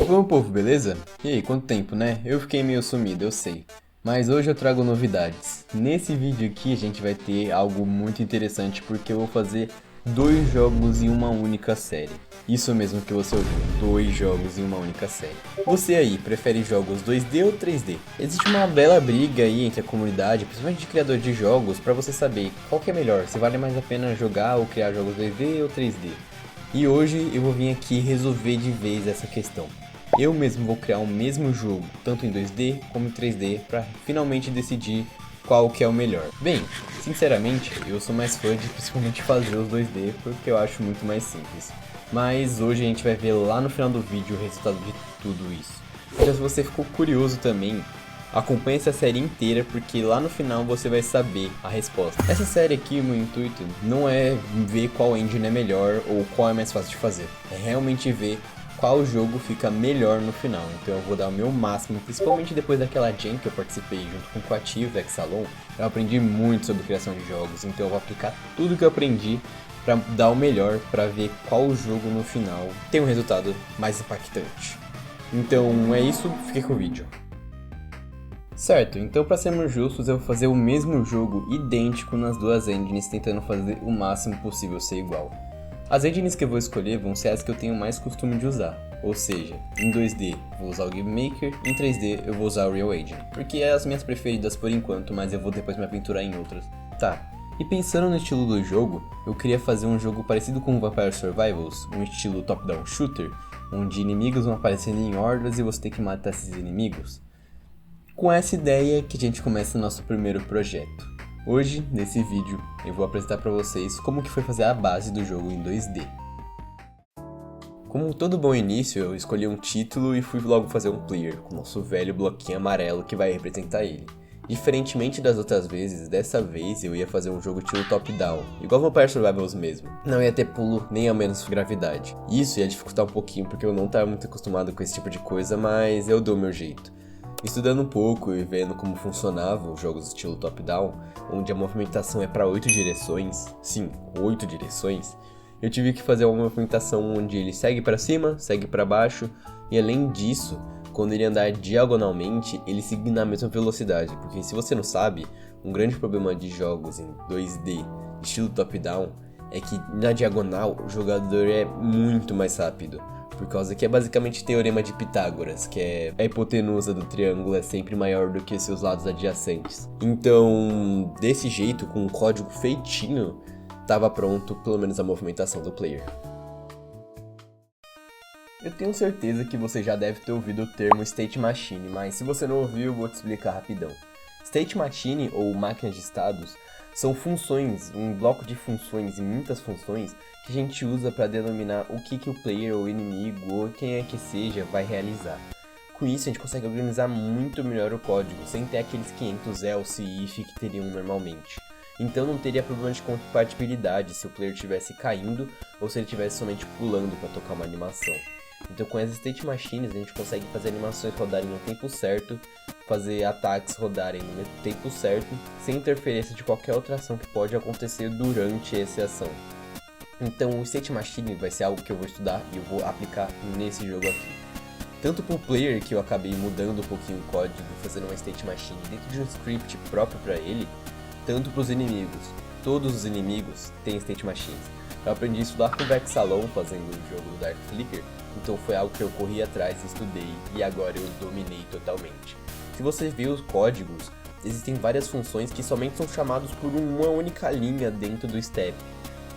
Vamos, povo, beleza? E aí, quanto tempo, né? Eu fiquei meio sumido, eu sei. Mas hoje eu trago novidades. Nesse vídeo aqui a gente vai ter algo muito interessante porque eu vou fazer 2 jogos em uma única série. Isso mesmo que você ouviu, 2 jogos em uma única série. Você aí, prefere jogos 2D ou 3D? Existe uma bela briga aí entre a comunidade, principalmente de criadores de jogos, para você saber qual que é melhor, se vale mais a pena jogar ou criar jogos 2D ou 3D. E hoje eu vou vir aqui resolver de vez essa questão. Eu mesmo vou criar o mesmo jogo, tanto em 2D como em 3D, para finalmente decidir qual que é o melhor. Bem, sinceramente, eu sou mais fã de principalmente fazer os 2D, porque eu acho muito mais simples. Mas hoje a gente vai ver lá no final do vídeo o resultado de tudo isso. Então se você ficou curioso também, acompanhe essa série inteira, porque lá no final você vai saber a resposta. Essa série aqui, o meu intuito não é ver qual engine é melhor ou qual é mais fácil de fazer. É realmente ver qual jogo fica melhor no final. Então eu vou dar o meu máximo, principalmente depois daquela jam que eu participei junto com o Coativo e Exalon. Eu aprendi muito sobre criação de jogos, então eu vou aplicar tudo que eu aprendi para dar o melhor, para ver qual jogo no final tem um resultado mais impactante. Então é isso, fique com o vídeo. Certo, então para sermos justos eu vou fazer o mesmo jogo idêntico nas duas engines, tentando fazer o máximo possível ser igual. As engines que eu vou escolher vão ser as que eu tenho mais costume de usar, ou seja, em 2D vou usar o Game Maker, em 3D eu vou usar o Real Engine, porque é as minhas preferidas por enquanto, mas eu vou depois me aventurar em outras. Tá, e pensando no estilo do jogo, eu queria fazer um jogo parecido com o Vampire Survivals, um estilo top-down shooter, onde inimigos vão aparecendo em hordas e você tem que matar esses inimigos. Com essa ideia que a gente começa o nosso primeiro projeto. Hoje, nesse vídeo, eu vou apresentar para vocês como que foi fazer a base do jogo em 2D. Como todo bom início, eu escolhi um título e fui logo fazer um player, com o nosso velho bloquinho amarelo que vai representar ele. Diferentemente das outras vezes, dessa vez eu ia fazer um jogo estilo top-down, igual Vampire Survivals mesmo. Não ia ter pulo nem ao menos gravidade. Isso ia dificultar um pouquinho porque eu não estava muito acostumado com esse tipo de coisa, mas eu dou o meu jeito. Estudando um pouco e vendo como funcionavam os jogos estilo top-down, onde a movimentação é para 8 direções, sim, 8 direções, eu tive que fazer uma movimentação onde ele segue para cima, segue para baixo, e além disso, quando ele andar diagonalmente, ele segue na mesma velocidade, porque se você não sabe, um grande problema de jogos em 2D estilo top-down é que na diagonal o jogador é muito mais rápido. Por causa que é basicamente teorema de Pitágoras, que é a hipotenusa do triângulo é sempre maior do que seus lados adjacentes. Então, desse jeito, com um código feitinho, estava pronto pelo menos a movimentação do player. Eu tenho certeza que você já deve ter ouvido o termo State Machine, mas se você não ouviu, eu vou te explicar rapidão. State Machine, ou máquinas de estados, são funções, um bloco de funções e muitas funções que a gente usa para denominar o que o player ou inimigo ou quem é que seja vai realizar. Com isso a gente consegue organizar muito melhor o código, sem ter aqueles 500 else e if que teriam normalmente. Então não teria problema de compatibilidade se o player estivesse caindo ou se ele estivesse somente pulando para tocar uma animação. Então com as State Machines a gente consegue fazer animações rodarem no tempo certo, fazer ataques rodarem no tempo certo, sem interferência de qualquer outra ação que pode acontecer durante essa ação. Então o State Machine vai ser algo que eu vou estudar e eu vou aplicar nesse jogo aqui. Tanto para o player, que eu acabei mudando um pouquinho o código, fazendo uma State Machine dentro de um script próprio para ele, tanto para os inimigos. Todos os inimigos têm State Machines. Eu aprendi isso lá com o Exalon fazendo o jogo do Dark Flicker, então foi algo que eu corri atrás, estudei e agora eu dominei totalmente. Se você vê os códigos, existem várias funções que somente são chamadas por uma única linha dentro do step.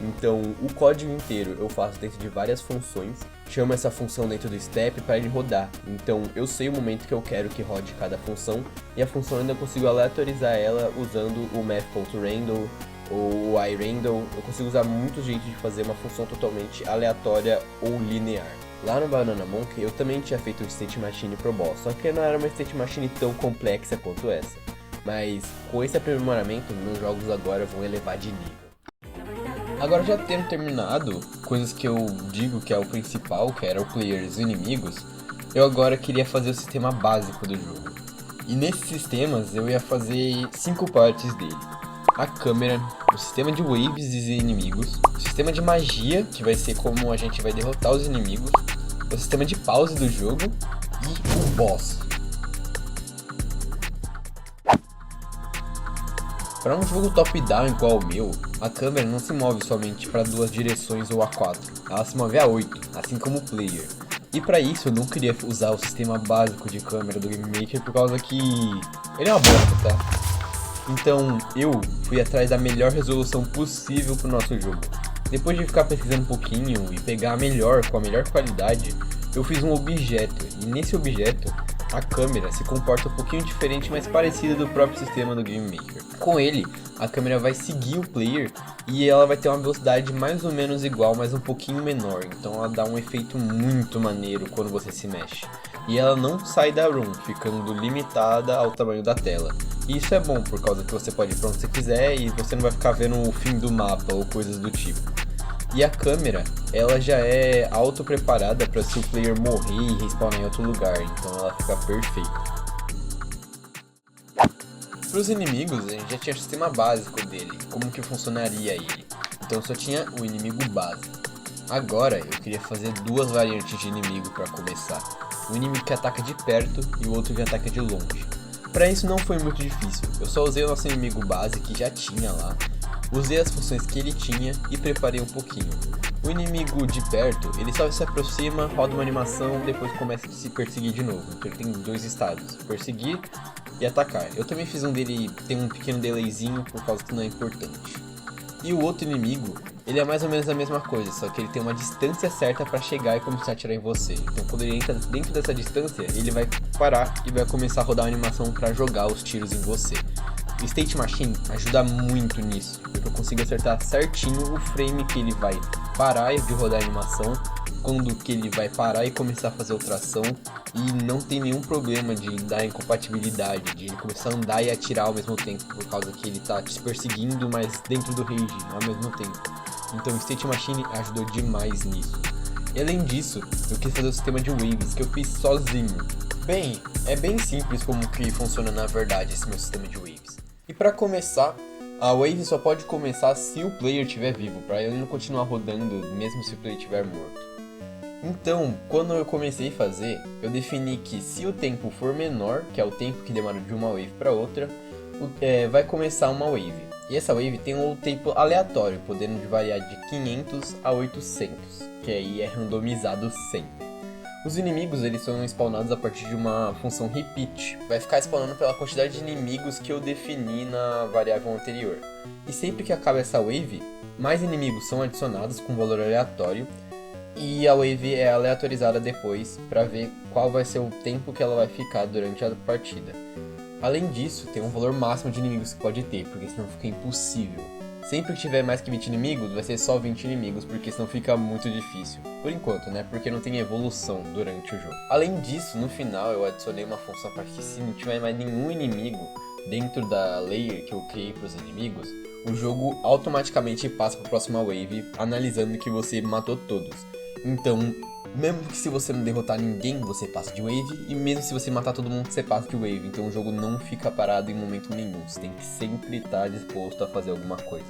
Então, o código inteiro eu faço dentro de várias funções, chamo essa função dentro do step para ele rodar. Então, eu sei o momento que eu quero que rode cada função, e a função ainda consigo aleatorizar ela usando o math.random ou o iRandom. Eu consigo usar muitos jeitos de fazer uma função totalmente aleatória ou linear. Lá no Banana Monkey eu também tinha feito o State Machine pro boss, só que não era uma State Machine tão complexa quanto essa. Mas com esse aprimoramento, meus jogos agora vão elevar de nível. Agora já tendo terminado coisas que eu digo que é o principal, que era o player e os inimigos, eu agora queria fazer o sistema básico do jogo. E nesses sistemas eu ia fazer 5 partes dele. A câmera, o sistema de waves e inimigos, o sistema de magia, que vai ser como a gente vai derrotar os inimigos, o sistema de pause do jogo e o boss. Para um jogo top-down igual o meu, a câmera não se move somente para 2 direções ou a 4, ela se move a 8, assim como o player. E para isso eu não queria usar o sistema básico de câmera do Game Maker por causa que ele é uma bosta, tá? Então eu fui atrás da melhor resolução possível para o nosso jogo. Depois de ficar pesquisando um pouquinho e pegar a melhor, com a melhor qualidade, eu fiz um objeto, e nesse objeto a câmera se comporta um pouquinho diferente, mas parecida do próprio sistema do Game Maker. Com ele, a câmera vai seguir o player e ela vai ter uma velocidade mais ou menos igual, mas um pouquinho menor. Então ela dá um efeito muito maneiro quando você se mexe. E ela não sai da room, ficando limitada ao tamanho da tela. E isso é bom, por causa que você pode ir pra onde você quiser e você não vai ficar vendo o fim do mapa ou coisas do tipo. E a câmera, ela já é auto-preparada para se o player morrer e respawnar em outro lugar, então ela fica perfeita. Para os inimigos, a gente já tinha o sistema básico dele, como que funcionaria ele. Então só tinha o inimigo base. Agora eu queria fazer 2 variantes de inimigo para começar. Um inimigo que ataca de perto e o outro que ataca de longe. Para isso não foi muito difícil, eu só usei o nosso inimigo base que já tinha lá. Usei as funções que ele tinha e preparei um pouquinho. O inimigo de perto, ele só se aproxima, roda uma animação, depois começa a se perseguir de novo. Então ele tem 2 estados, perseguir e atacar. Eu também fiz um dele, tem um pequeno delayzinho por causa que não é importante. E o outro inimigo, ele é mais ou menos a mesma coisa, só que ele tem uma distância certa para chegar e começar a atirar em você. Então quando ele entra dentro dessa distância, ele vai parar e vai começar a rodar uma animação para jogar os tiros em você. O State Machine ajuda muito nisso, porque eu consigo acertar certinho o frame que ele vai parar de rodar a animação, quando que ele vai parar e começar a fazer outra ação, e não tem nenhum problema de dar incompatibilidade, de ele começar a andar e atirar ao mesmo tempo, por causa que ele tá te perseguindo, mas dentro do range ao mesmo tempo. Então o State Machine ajudou demais nisso. E além disso, eu quis fazer o sistema de waves, que eu fiz sozinho. Bem, é bem simples como que funciona na verdade esse meu sistema de waves. E para começar, a wave só pode começar se o player estiver vivo, para ele não continuar rodando mesmo se o player estiver morto. Então, quando eu comecei a fazer, eu defini que se o tempo for menor, que é o tempo que demora de uma wave para outra, vai começar uma wave. E essa wave tem um tempo aleatório, podendo variar de 500 a 800, que aí é randomizado sempre. Os inimigos eles são spawnados a partir de uma função repeat. Vai ficar spawnando pela quantidade de inimigos que eu defini na variável anterior. E sempre que acaba essa wave, mais inimigos são adicionados com valor aleatório. E a wave é aleatorizada depois para ver qual vai ser o tempo que ela vai ficar durante a partida. Além disso, tem um valor máximo de inimigos que pode ter, porque senão fica impossível. Sempre que tiver mais que 20 inimigos, vai ser só 20 inimigos, porque senão fica muito difícil. Por enquanto, né? Porque não tem evolução durante o jogo. Além disso, no final eu adicionei uma função para que se não tiver mais nenhum inimigo dentro da layer que eu criei para os inimigos, o jogo automaticamente passa para a próxima wave, analisando que você matou todos. Então, mesmo que se você não derrotar ninguém, você passa de wave, e mesmo se você matar todo mundo, você passa de wave. Então o jogo não fica parado em momento nenhum, você tem que sempre estar disposto a fazer alguma coisa.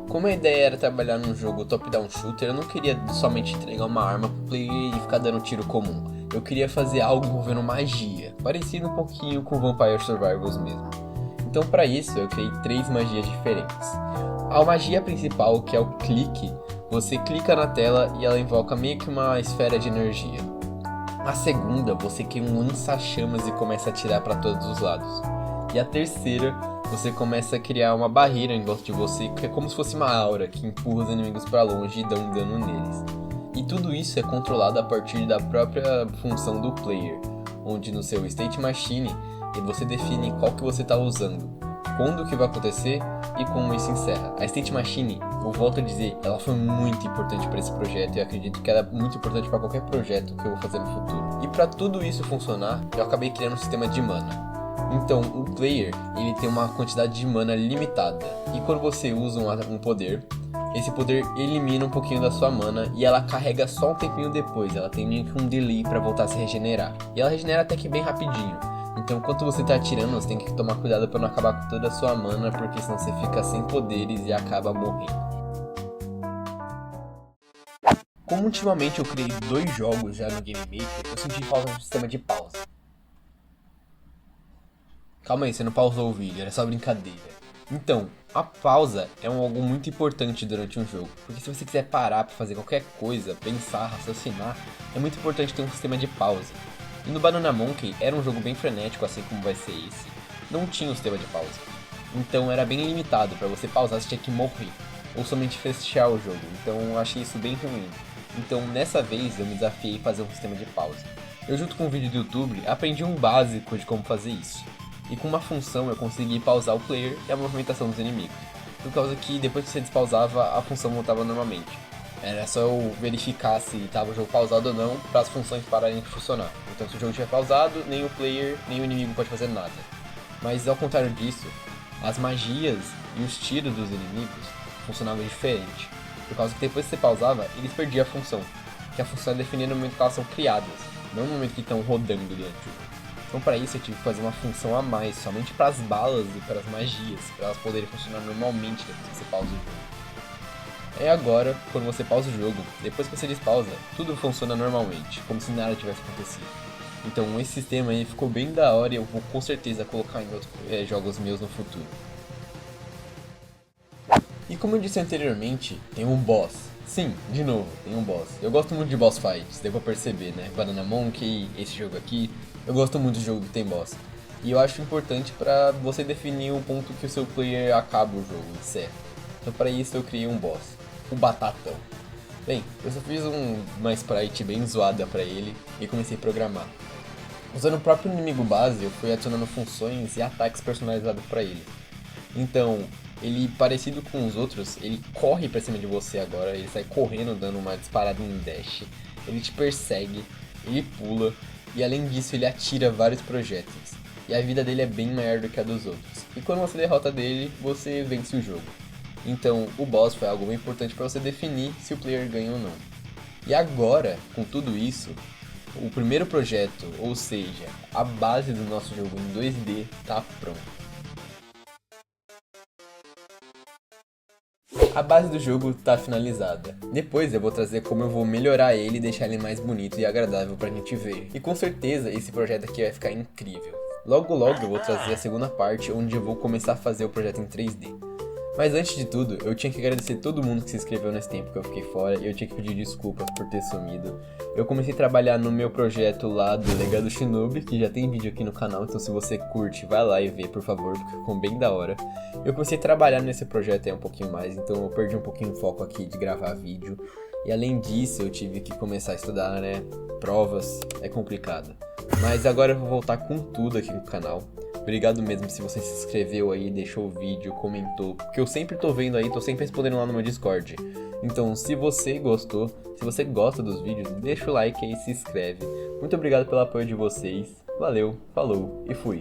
Como a ideia era trabalhar num jogo top-down shooter, eu não queria somente entregar uma arma pro player e ficar dando tiro comum. Eu queria fazer algo envolvendo magia, parecido um pouquinho com Vampire Survivors mesmo. Então para isso eu criei 3 magias diferentes. A magia principal, que é o clique, você clica na tela e ela invoca meio que uma esfera de energia. A segunda, você cria um lança-chamas e começa a atirar para todos os lados. E a terceira, você começa a criar uma barreira em volta de você, que é como se fosse uma aura que empurra os inimigos para longe e dão dano neles. E tudo isso é controlado a partir da própria função do player, onde no seu State Machine você define qual que você está usando, quando que vai acontecer e como isso encerra. A State Machine, eu volto a dizer, ela foi muito importante para esse projeto e eu acredito que ela é muito importante para qualquer projeto que eu vou fazer no futuro. E para tudo isso funcionar, eu acabei criando um sistema de mana. Então, o player, ele tem uma quantidade de mana limitada. E quando você usa um poder, esse poder elimina um pouquinho da sua mana e ela carrega só um tempinho depois. Ela tem meio que um delay para voltar a se regenerar. E ela regenera até que bem rapidinho. Então, enquanto você tá atirando, você tem que tomar cuidado para não acabar com toda a sua mana, porque senão você fica sem poderes e acaba morrendo. Como ultimamente eu criei 2 jogos já no Game Maker, eu senti falta do sistema de pausa. Calma aí, você não pausou o vídeo, era só brincadeira. Então, a pausa é algo muito importante durante um jogo, porque se você quiser parar para fazer qualquer coisa, pensar, raciocinar, é muito importante ter um sistema de pausa. E no Banana Monkey era um jogo bem frenético, assim como vai ser esse, não tinha um sistema de pausa. Então era bem limitado, para você pausar você tinha que morrer, ou somente fechar o jogo, então eu achei isso bem ruim. Então nessa vez eu me desafiei a fazer um sistema de pausa. Eu junto com um vídeo do YouTube aprendi um básico de como fazer isso. E com uma função eu consegui pausar o player e a movimentação dos inimigos. Por causa que depois que você despausava, a função voltava normalmente. Era só eu verificar se estava o jogo pausado ou não para as funções pararem de funcionar. Então se o jogo estiver pausado, nem o player nem o inimigo pode fazer nada. Mas ao contrário disso, as magias e os tiros dos inimigos funcionavam diferente. Por causa que depois que você pausava, eles perdiam a função. Que a função é definida no momento que elas são criadas, não no momento que estão rodando durante o jogo. Então para isso eu tive que fazer uma função a mais, somente para as balas e para as magias, para elas poderem funcionar normalmente depois que você pausa o jogo. Aí agora, quando você pausa o jogo, depois que você despausa, tudo funciona normalmente, como se nada tivesse acontecido. Então esse sistema aí ficou bem da hora e eu vou com certeza colocar em outros jogos meus no futuro. E como eu disse anteriormente, tem um boss. Sim, de novo, tem um boss. Eu gosto muito de boss fights, deu pra perceber, né? Banana Monkey, esse jogo aqui, eu gosto muito de jogo que tem boss. E eu acho importante pra você definir o ponto que o seu player acaba o jogo, encerra. Então pra isso eu criei um boss, o Batatão. Bem, eu só fiz uma sprite bem zoada pra ele e comecei a programar. Usando o próprio inimigo base, eu fui adicionando funções e ataques personalizados pra ele. Então, ele, parecido com os outros, ele corre pra cima de você agora, ele sai correndo dando uma disparada em dash, ele te persegue, ele pula, e além disso ele atira vários projéteis. E a vida dele é bem maior do que a dos outros. E quando você derrota dele, você vence o jogo. Então, o boss foi algo bem importante para você definir se o player ganha ou não. E agora, com tudo isso, o primeiro projeto, ou seja, a base do nosso jogo em 2D, tá pronto. A base do jogo tá finalizada. Depois eu vou trazer como eu vou melhorar ele e deixar ele mais bonito e agradável pra gente ver. E com certeza esse projeto aqui vai ficar incrível. Logo logo eu vou trazer a segunda parte onde eu vou começar a fazer o projeto em 3D. Mas antes de tudo, eu tinha que agradecer todo mundo que se inscreveu nesse tempo que eu fiquei fora e eu tinha que pedir desculpas por ter sumido. Eu comecei a trabalhar no meu projeto lá do Legado Shinobi, que já tem vídeo aqui no canal, então se você curte, vai lá e vê, por favor, porque ficou bem da hora. Eu comecei a trabalhar nesse projeto aí um pouquinho mais, então eu perdi um pouquinho o foco aqui de gravar vídeo. E além disso, eu tive que começar a estudar, né? Provas, é complicado. Mas agora eu vou voltar com tudo aqui no canal. Obrigado mesmo se você se inscreveu aí, deixou o vídeo, comentou, porque eu sempre tô vendo aí, tô sempre respondendo lá no meu Discord. Então, se você gostou, se você gosta dos vídeos, deixa o like aí e se inscreve. Muito obrigado pelo apoio de vocês. Valeu, falou e fui.